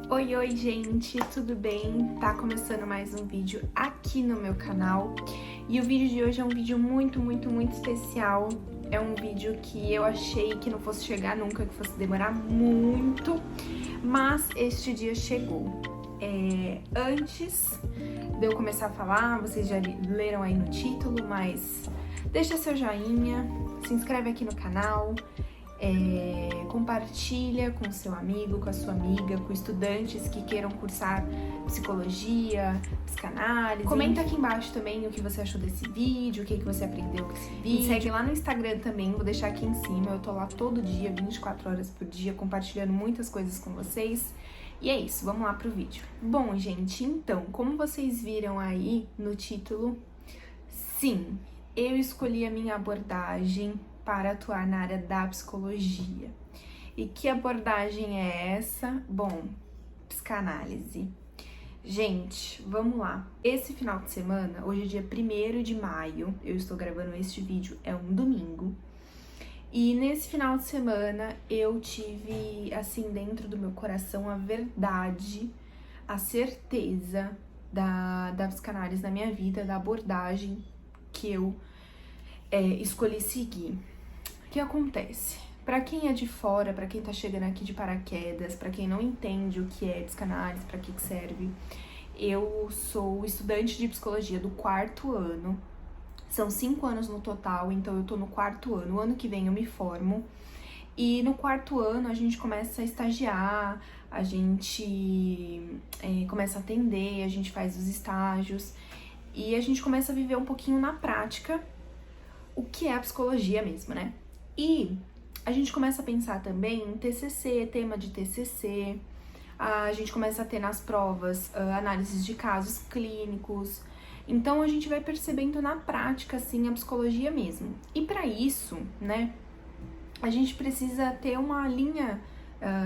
Oi, oi, gente, tudo bem? Tá começando mais um vídeo aqui no meu canal e o vídeo de hoje é um vídeo muito especial. É um vídeo que eu achei que não fosse chegar nunca, que fosse demorar muito, mas este dia chegou. Antes de eu começar a falar, vocês já leram aí no título, mas deixa seu joinha, se inscreve aqui no canal. Compartilha com seu amigo, com a sua amiga, com estudantes que queiram cursar psicologia, psicanálise. Comenta aqui embaixo também o que você achou desse vídeo, o que você aprendeu com esse vídeo. Me segue lá no Instagram também, vou deixar aqui em cima, eu tô lá todo dia, 24 horas por dia, compartilhando muitas coisas com vocês. E é isso, vamos lá pro vídeo. Bom, gente, então, como vocês viram aí no título, sim, eu escolhi a minha abordagem para atuar na área da psicologia. E que abordagem é essa? Bom, psicanálise. Gente, vamos lá. Esse final de semana, hoje é dia 1º de maio, eu estou gravando este vídeo, é um domingo. E nesse final de semana eu tive, assim, dentro do meu coração, a verdade, a certeza da psicanálise na minha vida, da abordagem que eu escolhi seguir. O que acontece? Para quem é de fora, para quem tá chegando aqui de paraquedas, para quem não entende o que é psicanálise, para que serve, eu sou estudante de psicologia do 4º ano. São 5 anos no total, então eu tô no 4º ano. O ano que vem eu me formo. E no 4º ano a gente começa a estagiar, a gente começa a atender, a gente faz os estágios e a gente começa a viver um pouquinho na prática o que é a psicologia mesmo, né? E a gente começa a pensar também em TCC, tema de TCC, a gente começa a ter nas provas análises de casos clínicos, então a gente vai percebendo na prática, assim, a psicologia mesmo. E para isso, né, a gente precisa ter uma linha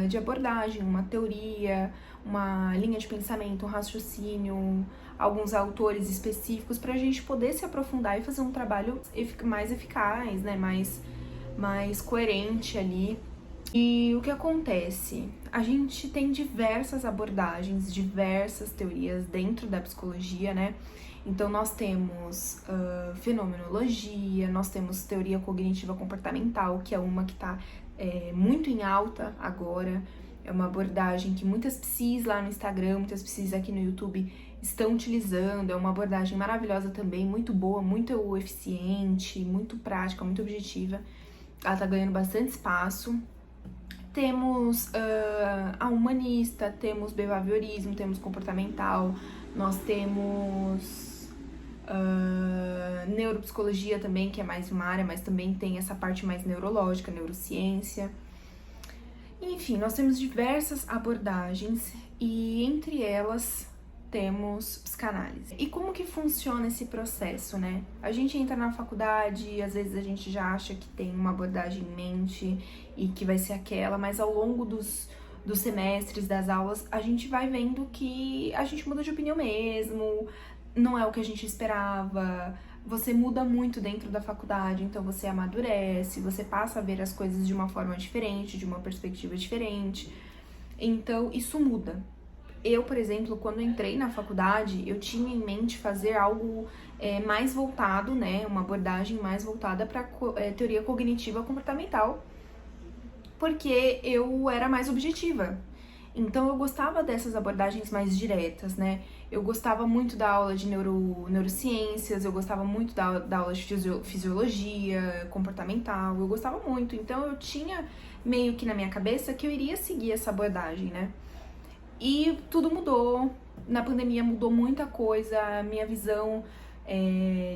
de abordagem, uma teoria, uma linha de pensamento, um raciocínio, alguns autores específicos para a gente poder se aprofundar e fazer um trabalho mais eficaz, né, mais coerente ali. E o que acontece? A gente tem diversas abordagens, diversas teorias dentro da psicologia, né? Então nós temos fenomenologia, nós temos teoria cognitiva comportamental, que é uma que está muito em alta agora. É uma abordagem que muitas psis lá no Instagram, muitas psis aqui no YouTube estão utilizando. É uma abordagem maravilhosa também, muito boa, muito eficiente, muito prática, muito objetiva. Ela tá ganhando bastante espaço. Temos a humanista, temos behaviorismo, temos comportamental, nós temos neuropsicologia também, que é mais uma área, mas também tem essa parte mais neurológica, neurociência. Enfim, nós temos diversas abordagens e entre elas temos psicanálise. E como que funciona esse processo, né? A gente entra na faculdade, às vezes a gente já acha que tem uma abordagem em mente e que vai ser aquela, mas ao longo dos semestres, das aulas, a gente vai vendo que a gente muda de opinião mesmo, não é o que a gente esperava, você muda muito dentro da faculdade, então você amadurece, você passa a ver as coisas de uma forma diferente, de uma perspectiva diferente, então isso muda. Eu, por exemplo, quando entrei na faculdade, eu tinha em mente fazer algo mais voltado, né, uma abordagem mais voltada para teoria cognitiva comportamental, porque eu era mais objetiva. Então eu gostava dessas abordagens mais diretas, né? Eu gostava muito da aula de neurociências, eu gostava muito da aula de fisiologia comportamental, eu gostava muito. Então eu tinha meio que na minha cabeça que eu iria seguir essa abordagem, né? E tudo mudou, na pandemia mudou muita coisa, a minha visão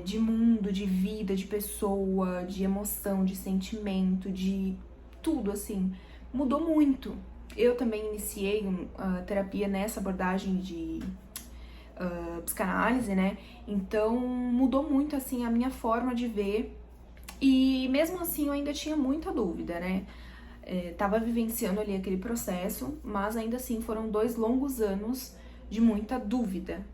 de mundo, de vida, de pessoa, de emoção, de sentimento, de tudo, assim, mudou muito. Eu também iniciei terapia nessa abordagem de psicanálise, né? Então mudou muito, assim, a minha forma de ver e mesmo assim eu ainda tinha muita dúvida, né? Tava vivenciando ali aquele processo, mas ainda assim foram 2 longos anos de muita dúvida.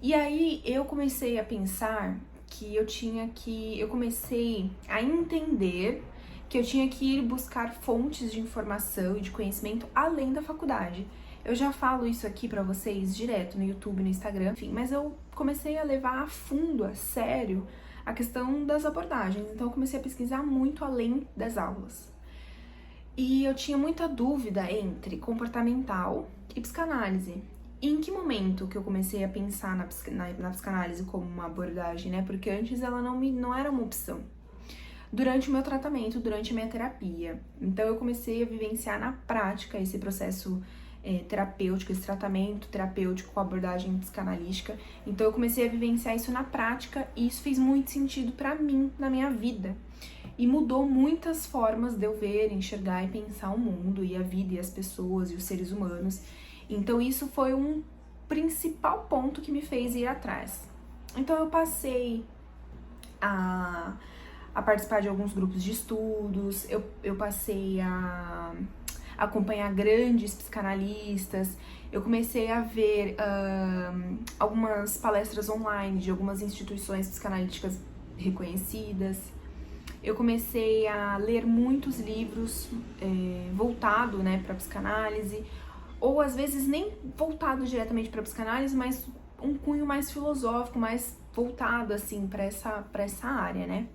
E aí eu comecei a pensar que eu comecei a entender que eu tinha que ir buscar fontes de informação e de conhecimento além da faculdade. Eu já falo isso aqui pra vocês direto no YouTube, no Instagram, enfim, mas eu comecei a levar a fundo, a sério, a questão das abordagens. Então eu comecei a pesquisar muito além das aulas. E eu tinha muita dúvida entre comportamental e psicanálise. E em que momento que eu comecei a pensar na psicanálise como uma abordagem, né? Porque antes ela não era uma opção. Durante o meu tratamento, durante a minha terapia. Então eu comecei a vivenciar na prática esse processo terapêutico, esse tratamento terapêutico com abordagem psicanalítica. Então eu comecei a vivenciar isso na prática e isso fez muito sentido pra mim, na minha vida. E mudou muitas formas de eu ver, enxergar e pensar o mundo e a vida e as pessoas e os seres humanos. Então isso foi um principal ponto que me fez ir atrás. Então eu passei a participar de alguns grupos de estudos, eu passei a acompanhar grandes psicanalistas, eu comecei a ver algumas palestras online de algumas instituições psicanalíticas reconhecidas, eu comecei a ler muitos livros voltados, né, para psicanálise, ou às vezes nem voltado diretamente para psicanálise, mas um cunho mais filosófico, mais voltado assim para essa área, né?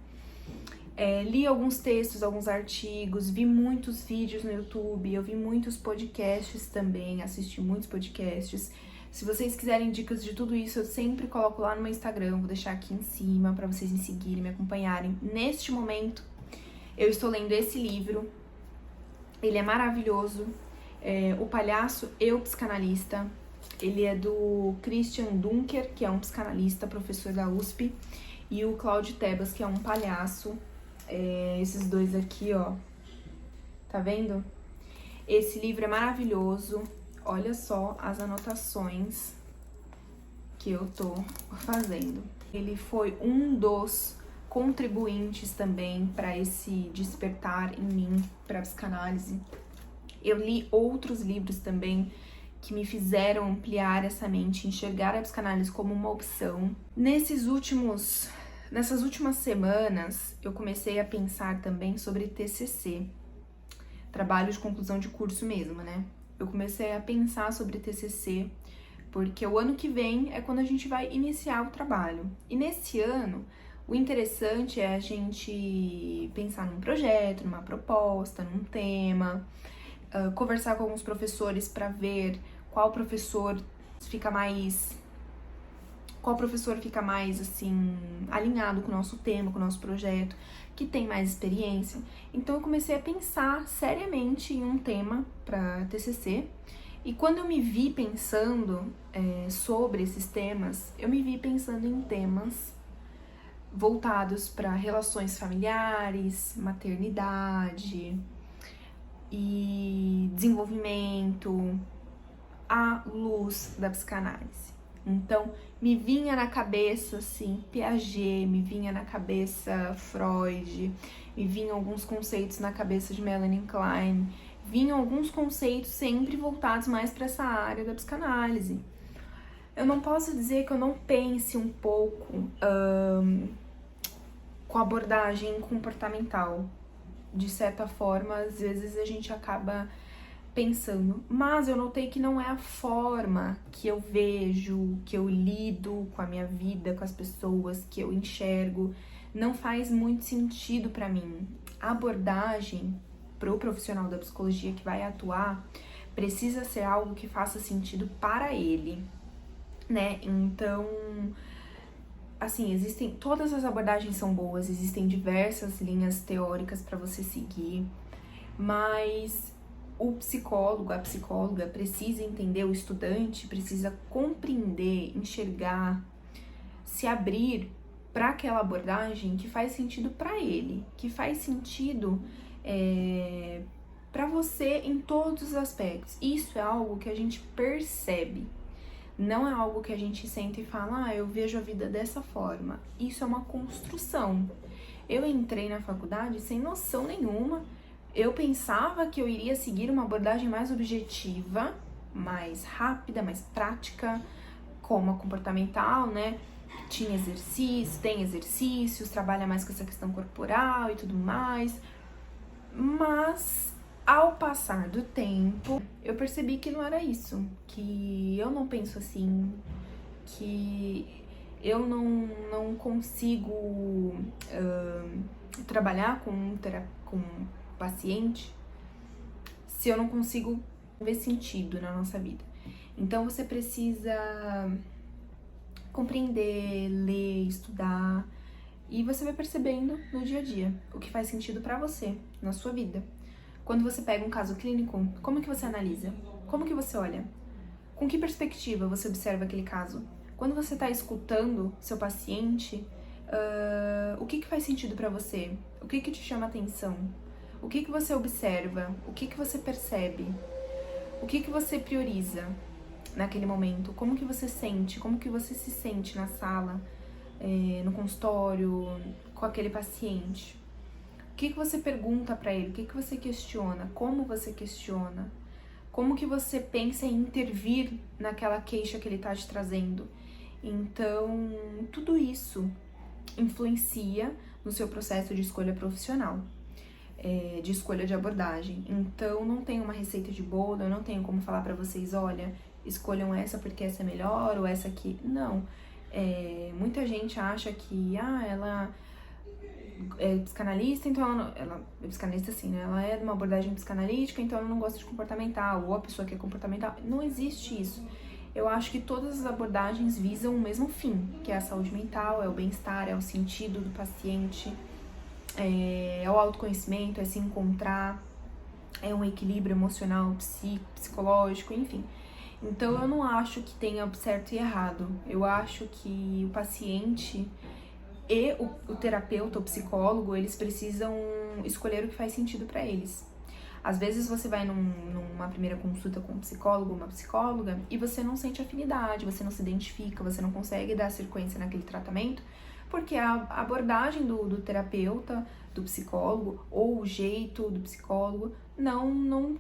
Li alguns textos, alguns artigos, vi muitos vídeos no YouTube, eu vi muitos podcasts também, assisti muitos podcasts. Se vocês quiserem dicas de tudo isso, eu sempre coloco lá no meu Instagram, vou deixar aqui em cima para vocês me seguirem, me acompanharem. Neste momento, eu estou lendo esse livro, ele é maravilhoso, O Palhaço e o Psicanalista. Ele é do Christian Dunker, que é um psicanalista, professor da USP, e o Cláudio Tebas, que é um palhaço. Esses dois aqui, ó, tá vendo? Esse livro é maravilhoso. Olha só as anotações que eu tô fazendo. Ele foi um dos contribuintes também para esse despertar em mim para psicanálise. Eu li outros livros também que me fizeram ampliar essa mente, enxergar a psicanálise como uma opção. Nessas últimas semanas, eu comecei a pensar também sobre TCC, trabalho de conclusão de curso mesmo, né? Eu comecei a pensar sobre TCC, porque o ano que vem é quando a gente vai iniciar o trabalho. E nesse ano, o interessante é a gente pensar num projeto, numa proposta, num tema, conversar com alguns professores para ver qual professor fica mais assim alinhado com o nosso tema, com o nosso projeto, que tem mais experiência. Então eu comecei a pensar seriamente em um tema para TCC. E quando eu me vi pensando sobre esses temas, eu me vi pensando em temas voltados para relações familiares, maternidade e desenvolvimento à luz da psicanálise. Então, me vinha na cabeça, assim, Piaget, me vinha na cabeça Freud, me vinham alguns conceitos na cabeça de Melanie Klein, vinham alguns conceitos sempre voltados mais para essa área da psicanálise. Eu não posso dizer que eu não pense um pouco com abordagem comportamental. De certa forma, às vezes a gente acaba pensando, mas eu notei que não é a forma que eu vejo, que eu lido com a minha vida, com as pessoas, que eu enxergo, não faz muito sentido para mim. A abordagem pro profissional da psicologia que vai atuar precisa ser algo que faça sentido para ele, né? Então, assim, todas as abordagens são boas, existem diversas linhas teóricas para você seguir, mas o psicólogo, a psicóloga precisa entender, o estudante precisa compreender, enxergar, se abrir para aquela abordagem que faz sentido para ele, que faz sentido para você em todos os aspectos. Isso é algo que a gente percebe, não é algo que a gente senta e fala, eu vejo a vida dessa forma. Isso é uma construção. Eu entrei na faculdade sem noção nenhuma. Eu pensava que eu iria seguir uma abordagem mais objetiva, mais rápida, mais prática, como a comportamental, né? Tem exercícios, trabalha mais com essa questão corporal e tudo mais. Mas Ao passar do tempo, eu percebi que não era isso, que eu não penso assim, que eu não consigo trabalhar com um paciente se eu não consigo ver sentido na nossa vida. Então você precisa compreender, ler, estudar, e você vai percebendo no dia a dia o que faz sentido pra você, na sua vida. Quando você pega um caso clínico, como que você analisa? Como que você olha? Com que perspectiva você observa aquele caso? Quando você está escutando seu paciente, o que faz sentido pra você? O que te chama atenção? O que você observa? O que você percebe? O que você prioriza naquele momento? Como que você sente? Como que você se sente na sala, no consultório, com aquele paciente? O que você pergunta pra ele? O que você questiona? Como você questiona? Como que você pensa em intervir naquela queixa que ele tá te trazendo? Então, tudo isso influencia no seu processo de escolha profissional, de escolha de abordagem. Então, não tem uma receita de bolo, eu não tenho como falar pra vocês, olha, escolham essa porque essa é melhor ou essa aqui. Não. Muita gente acha que, ela é psicanalista, então ela é psicanalista assim, né? Ela é de uma abordagem psicanalítica, então ela não gosta de comportamental, ou a pessoa que é comportamental. Não existe isso. Eu acho que todas as abordagens visam o mesmo fim, que é a saúde mental, é o bem-estar, é o sentido do paciente, é o autoconhecimento, é se encontrar, é um equilíbrio emocional, psicológico, enfim. Então eu não acho que tenha certo e errado. Eu acho que o paciente e o terapeuta, o psicólogo, eles precisam escolher o que faz sentido pra eles. Às vezes você vai numa primeira consulta com um psicólogo, uma psicóloga, e você não sente afinidade, você não se identifica, você não consegue dar sequência naquele tratamento, porque a abordagem do terapeuta, do psicólogo, ou o jeito do psicólogo não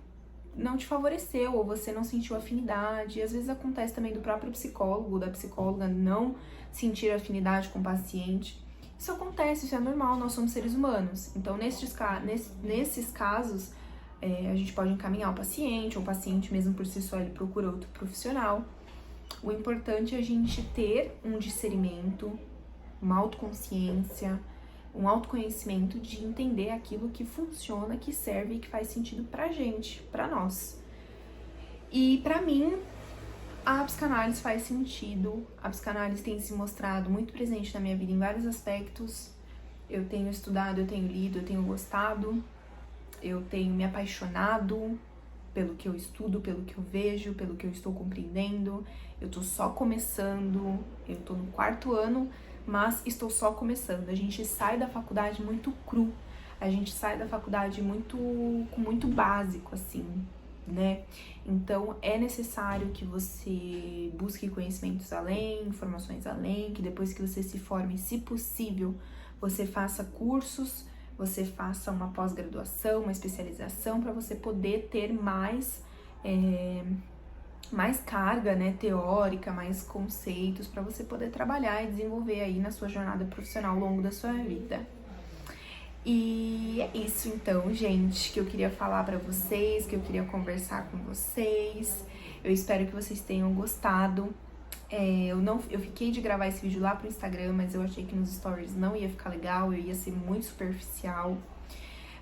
te favoreceu, ou você não sentiu afinidade. E às vezes acontece também do próprio psicólogo, da psicóloga não sentir afinidade com o paciente. Isso acontece, isso é normal, nós somos seres humanos. Então, nesses casos, a gente pode encaminhar o paciente, ou o paciente mesmo por si só, ele procura outro profissional. O importante é a gente ter um discernimento, uma autoconsciência, um autoconhecimento de entender aquilo que funciona, que serve e que faz sentido pra gente, pra nós. E pra mim, a psicanálise faz sentido. A psicanálise tem se mostrado muito presente na minha vida em vários aspectos. Eu tenho estudado, eu tenho lido, eu tenho gostado, eu tenho me apaixonado pelo que eu estudo, pelo que eu vejo, pelo que eu estou compreendendo. Eu tô só começando, eu tô no 4º ano, mas estou só começando. A gente sai da faculdade muito cru, a gente sai da faculdade com muito básico, assim, né? Então é necessário que você busque conhecimentos além, informações além, que depois que você se forme, se possível, você faça cursos, você faça uma pós-graduação, uma especialização, para você poder ter mais carga, né, teórica, mais conceitos, para você poder trabalhar e desenvolver aí na sua jornada profissional ao longo da sua vida. E é isso então, gente, que eu queria falar pra vocês, que eu queria conversar com vocês. Eu espero que vocês tenham gostado. Eu fiquei de gravar esse vídeo lá pro Instagram, mas eu achei que nos stories não ia ficar legal, eu ia ser muito superficial.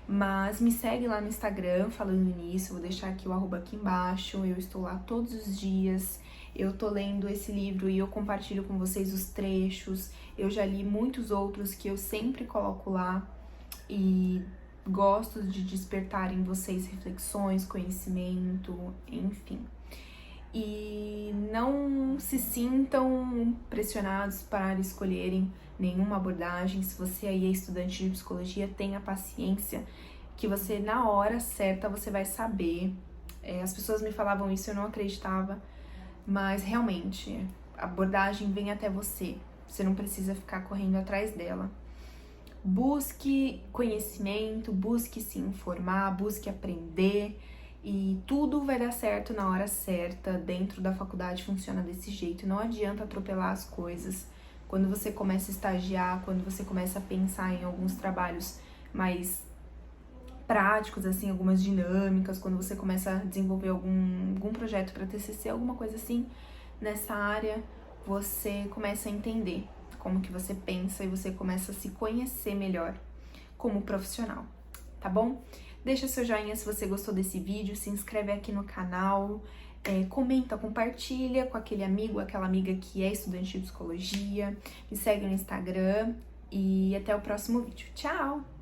Mas me segue lá no Instagram falando nisso, eu vou deixar aqui o arroba aqui embaixo, eu estou lá todos os dias. Eu tô lendo esse livro e eu compartilho com vocês os trechos. Eu já li muitos outros que eu sempre coloco lá. E gosto de despertar em vocês reflexões, conhecimento, enfim. E não se sintam pressionados para escolherem nenhuma abordagem. Se você aí é estudante de psicologia, tenha paciência, que você na hora certa você vai saber. As pessoas me falavam isso, eu não acreditava, mas realmente a abordagem vem até você. Você não precisa ficar correndo atrás dela. Busque conhecimento, busque se informar, busque aprender e tudo vai dar certo na hora certa. Dentro da faculdade funciona desse jeito, não adianta atropelar as coisas. Quando você começa a estagiar, quando você começa a pensar em alguns trabalhos mais práticos, assim, algumas dinâmicas, quando você começa a desenvolver algum projeto para TCC, alguma coisa assim, nessa área, você começa a entender como que você pensa e você começa a se conhecer melhor como profissional, tá bom? Deixa seu joinha se você gostou desse vídeo, se inscreve aqui no canal, comenta, compartilha com aquele amigo, aquela amiga que é estudante de psicologia, me segue no Instagram e até o próximo vídeo. Tchau!